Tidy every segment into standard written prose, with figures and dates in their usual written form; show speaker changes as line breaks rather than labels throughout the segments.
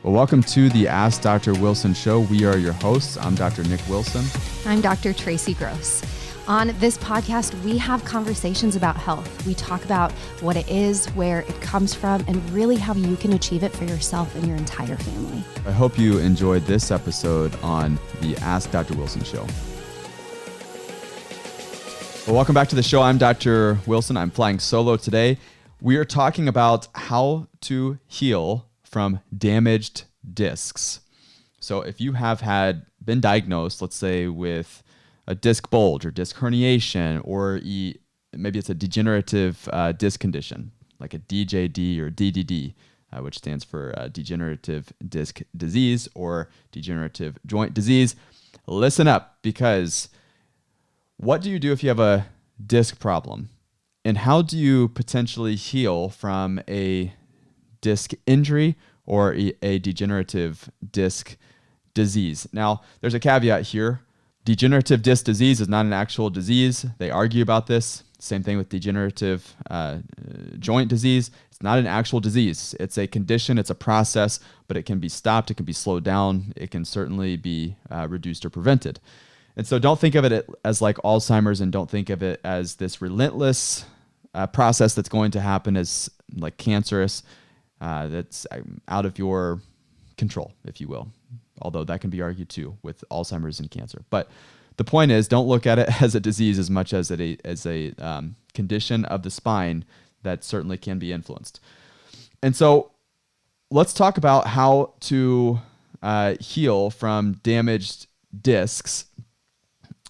Well, welcome to the Ask Dr. Wilson show. We are your hosts. I'm Dr. Nick Wilson.
I'm Dr. Tracy Gross. On this podcast, we have conversations about health. We talk about what it is, where it comes from, and really how you can achieve it for yourself and your entire family.
I hope you enjoyed this episode on the Ask Dr. Wilson show. Well, welcome back to the show. I'm Dr. Wilson. I'm flying solo today. We are talking about how to heal from damaged discs. So if you have been diagnosed, let's say with a disc bulge or disc herniation, or maybe it's a degenerative disc condition, like a DJD or DDD, which stands for degenerative disc disease or degenerative joint disease, listen up, because what do you do if you have a disc problem? And how do you potentially heal from a disc injury or a degenerative disc disease? Now, there's a caveat here. Degenerative disc disease is not an actual disease. They argue about this. Same thing with degenerative joint disease. It's not an actual disease. It's a condition, it's a process, but it can be stopped, it can be slowed down, it can certainly be reduced or prevented. And so don't think of it as like Alzheimer's, and don't think of it as this relentless process that's going to happen as like cancerous, that's out of your control, if you will. Although that can be argued too with Alzheimer's and cancer. But the point is, don't look at it as a disease as much as a condition of the spine that certainly can be influenced. And so let's talk about how to heal from damaged discs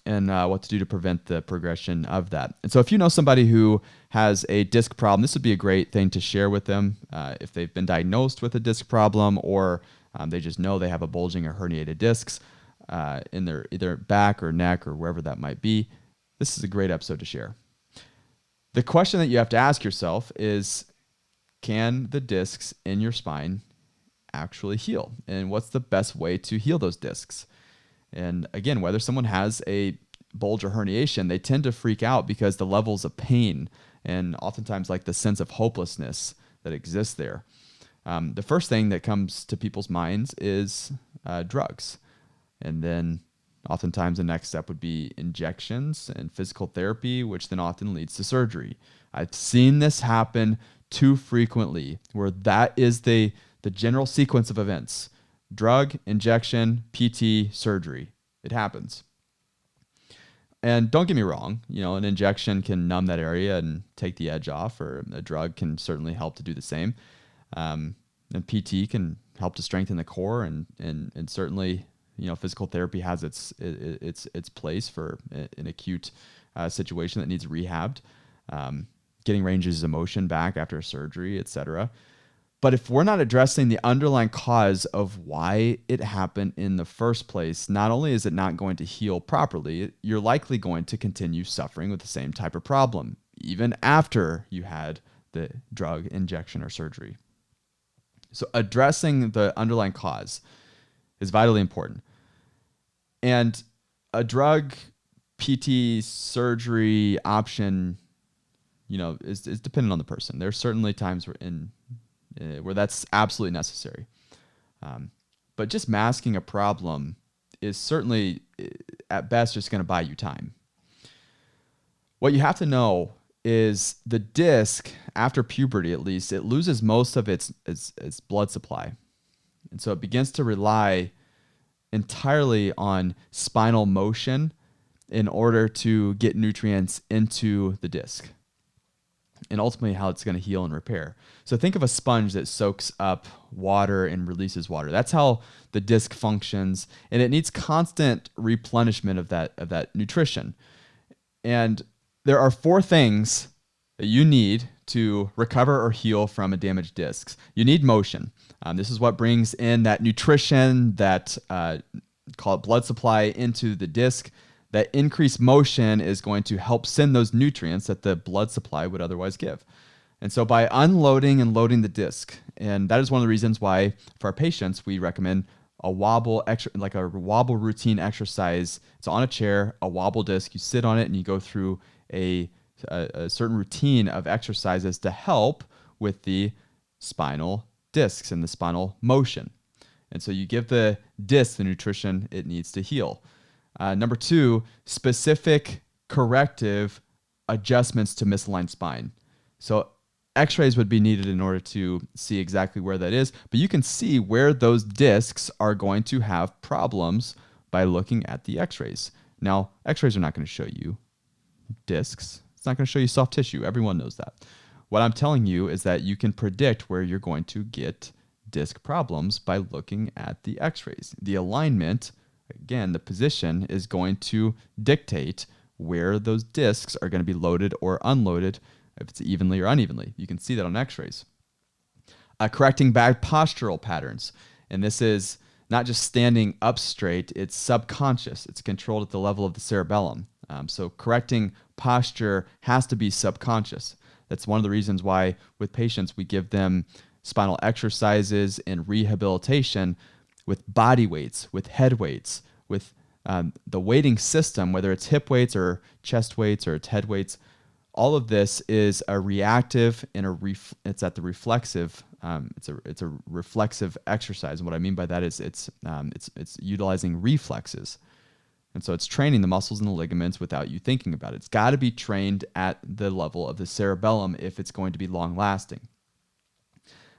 and what to do to prevent the progression of that. And so if you know somebody who has a disc problem, this would be a great thing to share with them if they've been diagnosed with a disc problem, or they just know they have a bulging or herniated discs in their either back or neck or wherever that might be. This is a great episode to share. The question that you have to ask yourself is, can the discs in your spine actually heal? And what's the best way to heal those discs? And again, whether someone has a bulge or herniation, they tend to freak out because the levels of pain and oftentimes like the sense of hopelessness that exists there. The first thing that comes to people's minds is drugs. And then oftentimes the next step would be injections and physical therapy, which then often leads to surgery. I've seen this happen too frequently, where that is the general sequence of events. Drug, injection, PT, surgery. It happens. And don't get me wrong, an injection can numb that area and take the edge off, or a drug can certainly help to do the same. And PT can help to strengthen the core, and certainly, physical therapy has its place for an acute situation that needs rehabbed, getting ranges of motion back after surgery, etc. But if we're not addressing the underlying cause of why it happened in the first place, not only is it not going to heal properly, you're likely going to continue suffering with the same type of problem, even after you had the drug, injection, or surgery. So addressing the underlying cause is vitally important. And a drug, PT, surgery option, is dependent on the person. There's certainly times where that's absolutely necessary. But just masking a problem is certainly, at best, just going to buy you time. What you have to know is the disc, after puberty at least, it loses most of its blood supply. And so it begins to rely entirely on spinal motion in order to get nutrients into the disc, and ultimately how it's going to heal and repair. So think of a sponge that soaks up water and releases water. That's how the disc functions, and it needs constant replenishment of that nutrition. And there are 4 things that you need to recover or heal from a damaged disc. You need motion. This is what brings in that nutrition, that call it blood supply, into the disc. That increased motion is going to help send those nutrients that the blood supply would otherwise give. And so by unloading and loading the disc, and that is one of the reasons why for our patients, we recommend a wobble routine exercise. It's on a chair, a wobble disc. You sit on it and you go through a certain routine of exercises to help with the spinal discs and the spinal motion. And so you give the disc the nutrition it needs to heal. Number 2, specific corrective adjustments to misaligned spine. So x-rays would be needed in order to see exactly where that is, but you can see where those discs are going to have problems by looking at the x-rays. Now, x-rays are not going to show you discs. It's not going to show you soft tissue. Everyone knows that. What I'm telling you is that you can predict where you're going to get disc problems by looking at the x-rays. The alignment, again, the position is going to dictate where those discs are going to be loaded or unloaded, if it's evenly or unevenly. You can see that on x-rays. Correcting bad postural patterns. And this is not just standing up straight, it's subconscious. It's controlled at the level of the cerebellum. So correcting posture has to be subconscious. That's one of the reasons why with patients we give them spinal exercises and rehabilitation with body weights, with head weights, with the weighting system, whether it's hip weights or chest weights or it's head weights. All of this is a reactive and it's at the reflexive. It's a reflexive exercise, and what I mean by that is it's utilizing reflexes, and so it's training the muscles and the ligaments without you thinking about it. It's got to be trained at the level of the cerebellum if it's going to be long lasting.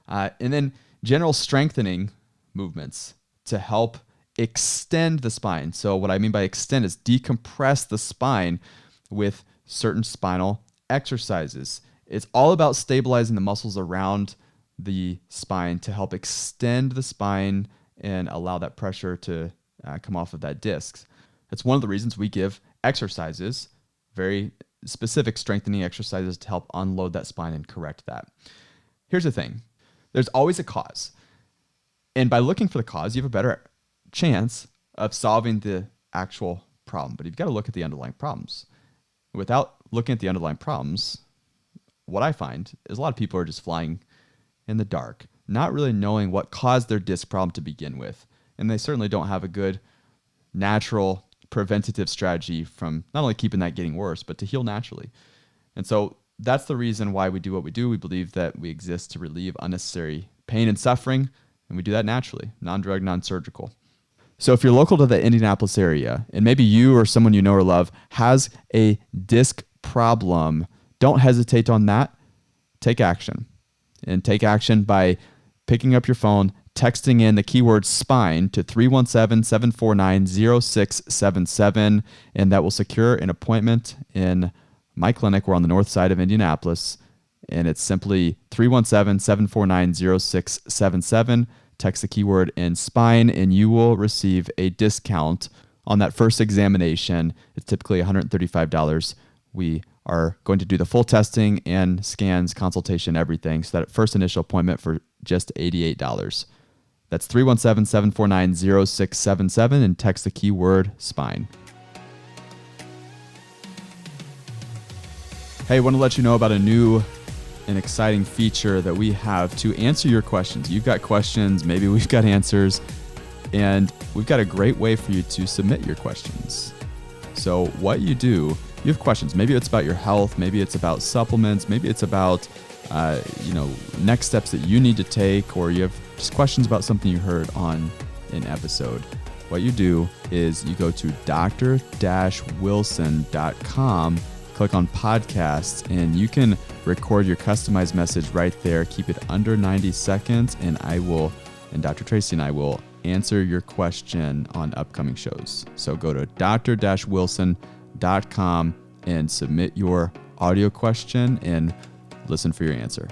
And then general strengthening movements to help extend the spine. So what I mean by extend is decompress the spine with certain spinal exercises. It's all about stabilizing the muscles around the spine to help extend the spine and allow that pressure to come off of that disc. That's one of the reasons we give exercises, very specific strengthening exercises to help unload that spine and correct that. Here's the thing. There's always a cause. And by looking for the cause, you have a better chance of solving the actual problem. But you've got to look at the underlying problems. Without looking at the underlying problems, what I find is a lot of people are just flying in the dark, not really knowing what caused their disc problem to begin with. And they certainly don't have a good natural preventative strategy from not only keeping that getting worse, but to heal naturally. And so that's the reason why we do what we do. We believe that we exist to relieve unnecessary pain and suffering, and we do that naturally, non-drug, non-surgical. So if you're local to the Indianapolis area, and maybe you or someone you know or love has a disc problem, don't hesitate on that. Take action. And take action by picking up your phone, texting in the keyword spine to 317-749-0677, and that will secure an appointment in my clinic. We're on the north side of Indianapolis, and it's simply 317-749-0677. Text the keyword in spine, and you will receive a discount on that first examination. It's typically $135. We are going to do the full testing and scans, consultation, everything. So that first initial appointment for just $88. That's 317-749-0677 and text the keyword spine. Hey, I want to let you know about a new and exciting feature that we have to answer your questions. You've got questions, maybe we've got answers, and we've got a great way for you to submit your questions. So what you do, you have questions. Maybe it's about your health, maybe it's about supplements, maybe it's about next steps that you need to take, or you have just questions about something you heard on an episode. What you do is you go to dr-wilson.com, click on podcasts, and you can record your customized message right there. Keep it under 90 seconds, and Dr. Tracy and I will answer your question on upcoming shows. So go to dr-wilson.com and submit your audio question and listen for your answer.